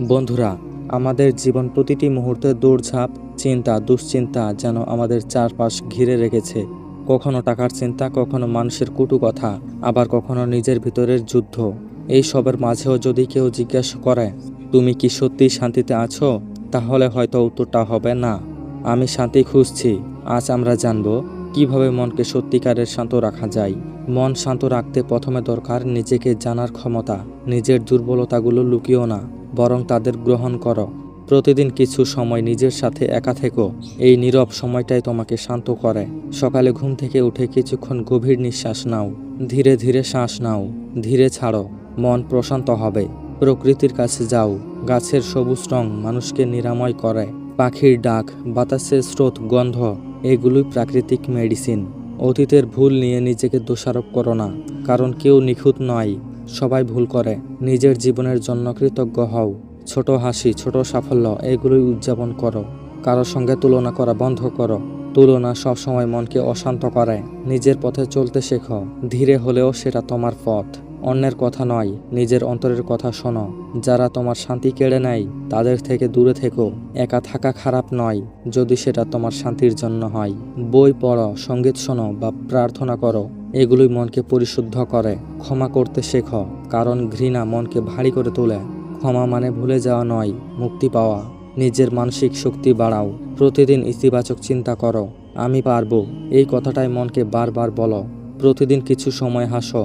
বন্ধুরা, আমাদের জীবন প্রতিটি মুহূর্তে দৌড়ঝাঁপ, চিন্তা, দুশ্চিন্তা যেন আমাদের চারপাশ ঘিরে রেখেছে। কখনো টাকার চিন্তা, কখনো মানুষের কটু কথা, আবার কখনো নিজের ভিতরের যুদ্ধ। এই সবের মাঝেও যদি কেউ জিজ্ঞেস করে, তুমি কি সত্যিই শান্তিতে আছো? তাহলে হয়তো উত্তরটা হবে না। আমি শান্তি খুঁজছি। আজ আমরা জানব কিভাবে মনকে সত্যিকারের শান্ত রাখা যায়। মন শান্ত রাখতে প্রথমে দরকার নিজেকে জানার ক্ষমতা। নিজের দুর্বলতাগুলো লুকিও না, বরং তাদের গ্রহণ করো। প্রতিদিন কিছু সময় নিজের সাথে একা থেকো। এই নীরব সময়টাই তোমাকে শান্ত করে। সকালে ঘুম থেকে উঠে কিছুক্ষণ গভীর নিঃশ্বাস নাও। ধীরে ধীরে শ্বাস নাও, ধীরে ছাড়ো। মন প্রশান্ত হবে। প্রকৃতির কাছে যাও। গাছের সবুজ রং মানুষকে নিরাময় করে। পাখির ডাক, বাতাসের স্রোত, গন্ধ, এগুলোই প্রাকৃতিক মেডিসিন। অতীতের ভুল নিয়ে নিজেকে দোষারোপ করো না, কারণ কেউ নিখুঁত নয়, সবাই ভুল করে। নিজের জীবনের জন্য কৃতজ্ঞ হও। ছোট হাসি, ছোট সাফল্য, এগুলোই উদযাপন করো। কারোর সঙ্গে তুলনা করা বন্ধ করো। তুলনা সবসময় মনকে অশান্ত করে। নিজের পথে চলতে শেখো। ধীরে হলেও সেটা তোমার পথ। অন্যের কথা নয়, নিজের অন্তরের কথা শোনো। যারা তোমার শান্তি কেড়ে নেয় তাদের থেকে দূরে থেকো। একা থাকা খারাপ নয়, যদি সেটা তোমার শান্তির জন্য হয়। বই পড়ো, সঙ্গীত শোনো বা প্রার্থনা করো, এগুলোই মনকে পরিশুদ্ধ করে। ক্ষমা করতে শেখো, কারণ ঘৃণা মনকে ভারী করে তোলে। ক্ষমা মানে ভুলে যাওয়া নয়, মুক্তি পাওয়া। নিজের মানসিক শক্তি বাড়াও। প্রতিদিন ইতিবাচক চিন্তা করো। আমি পারবো, এই কথাটাই মনকে বারবার বলো। প্রতিদিন কিছু সময় হাসো,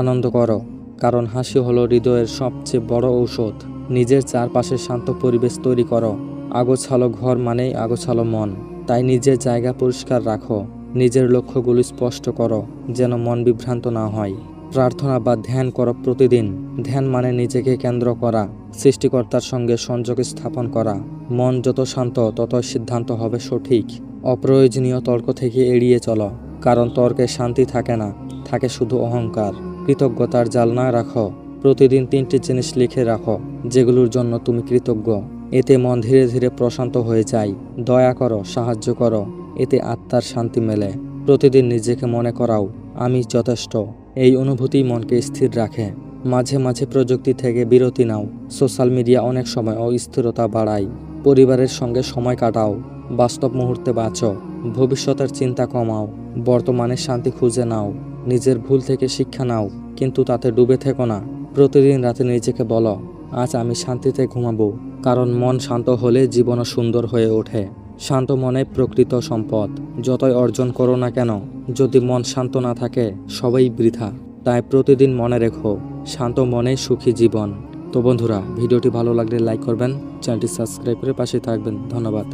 আনন্দ করো, কারণ হাসি হলো হৃদয়ের সবচেয়ে বড় ঔষধ। নিজের চারপাশে শান্ত পরিবেশ তৈরি করো। আগোছালো ঘর মানেই আগোছালো মন, তাই নিজের জায়গা পরিষ্কার রাখো। নিজের লক্ষ্যগুলি স্পষ্ট করো, যেন মন বিভ্রান্ত না হয়। প্রার্থনা বা ধ্যান করো প্রতিদিন। ধ্যান মানে নিজেকে কেন্দ্র করা, সৃষ্টিকর্তার সঙ্গে সংযোগ স্থাপন করা। মন যত শান্ত, তত সিদ্ধান্ত হবে সঠিক। অপ্রয়োজনীয় তর্ক থেকে এড়িয়ে চলো, কারণ তর্কে শান্তি থাকে না, থাকে শুধু অহংকার। কৃতজ্ঞতার জালনা রাখো। প্রতিদিন 3টি জিনিস লিখে রাখো যেগুলোর জন্য তুমি কৃতজ্ঞ। এতে মন ধীরে ধীরে প্রশান্ত হয়ে যায়। দয়া করো, সাহায্য করো, এতে আত্মার শান্তি মেলে। প্রতিদিন নিজেকে মনে করাও, আমি যথেষ্ট। এই অনুভূতি মনকে স্থির রাখে। মাঝে মাঝে প্রযুক্তি থেকে বিরতি নাও। সোশ্যাল মিডিয়া অনেক সময় অস্থিরতা বাড়ায়। পরিবারের সঙ্গে সময় কাটাও। বাস্তব মুহূর্তে বাঁচো। ভবিষ্যতের চিন্তা কমাও। বর্তমানে শান্তি খুঁজে নাও। নিজের ভুল থেকে শিক্ষা নাও, কিন্তু তাতে ডুবে থেকো না। প্রতিদিন রাতে নিজেকে বলো, আজ আমি শান্তিতে ঘুমাবো, কারণ মন শান্ত হলে জীবনও সুন্দর হয়ে ওঠে। শান্ত মনে প্রকৃত সম্পদ। যতই অর্জন করো না কেন, যদি মন শান্ত না থাকে, সবই বৃথা। তাই প্রতিদিন মনে রেখো, শান্ত মনে সুখী জীবন। তো বন্ধুরা, ভিডিওটি ভালো লাগলে লাইক করবেন, চ্যানেলটি সাবস্ক্রাইব করে পাশে থাকবেন। ধন্যবাদ।